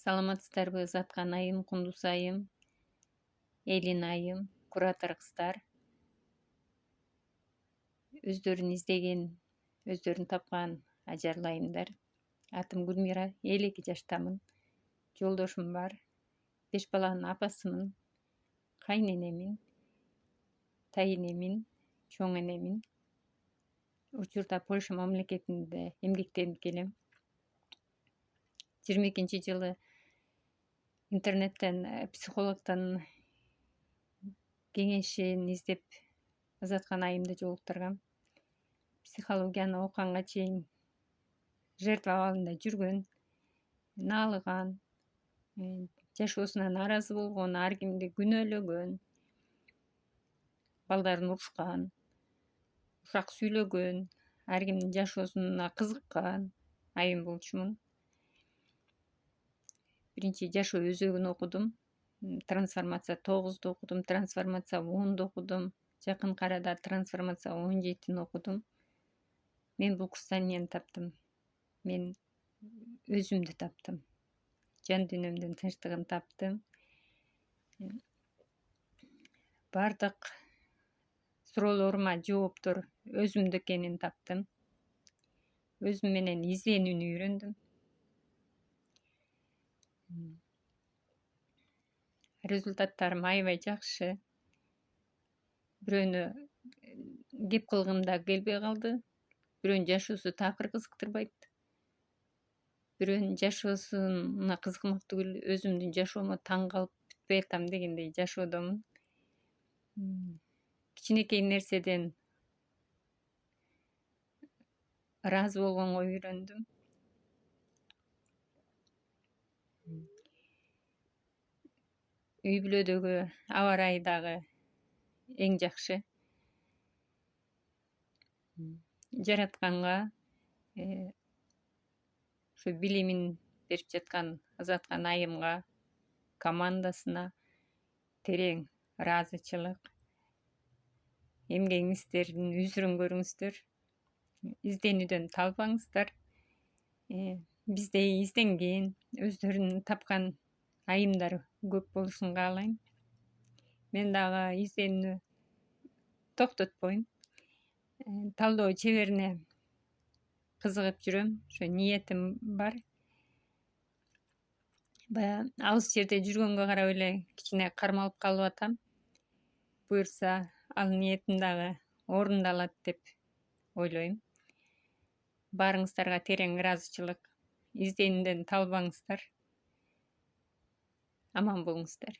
Саламатсыздарбы Заткан айым, Кундуз айым, Элин айым, куратор кыздар. Өздөрүн издеген, өздөрүн тапкан ажарлайымдар. Атым Гүлмира, 52 жаштамын. Жолдошум бар. 5 баланын апасымын. Кайненемин, тайынемин, чоң энемин. Учурда Польша мамлекетинде эмгектенип келем. 22-жылы интернеттен психологдон кеңешин издеп Заткан айымды жолуктургам. Психологияны окуганга чейин жертва абалында жүргөн, наалыган, жашоосуна нааразы болгон, ар кимди күнөөлөгөн, балдарын урушкан, ушак сүйлөгөн, ар кимдин жашоосуна кызыккан айым болчумун. Биринчи жашоо өзөгүн окудум. Трансформация 9-ду окудум, трансформация 10-ду окудум. Жакын арада трансформация 17-ни окудум. Мен бул курстан эмнени таптым? Мен өзүмдү таптым. Жан дүйнөмдүн тынчтыгын таптым. Бардык суроолорума жооптор өзүмдө экенин таптым. Өзүм менен изденүүнү үйрөндүм. Результаттарым аябай жакшы. Бирөөнү кеп кылгым да келбей калды. Бирөөнүн жашоосу такыр кызыктырбайт. Бирөөнүн жашоосуна кызыкмак түгүл, өзүмдүн жашоомо таң калып бүтпөй атам дегендей жашоодомун. Кичинекей нерседен ыраазы болгонго үйрөндүм. Үй бүлөдөгү аба ырайы дагы эң жакшы. Жаратканга, ушу билимин берип жаткан Заткан айымга, командасына терең ыраазычылык. Эмгегиңиздердин үзүрүн көрүңүздөр. Изденүүдөн талбаңыздар. Биздей изденген, өздөрүн тапкан айымдар көп болушун каалайм. Мен дагы изденүүнү токтотпойм. Талдоо чеберине кызыгып жүрөм. Ошо ниетим бар. Баягы алыс жерде жүргөнгө карап эле кичине кармалып калып атам. Буюрса, ал ниетим дагы орундалат деп ойлойм. Баарыңыздарга терең ыраазычылык. Изденүүдөн талбаңыздар. Аман болуңуздар.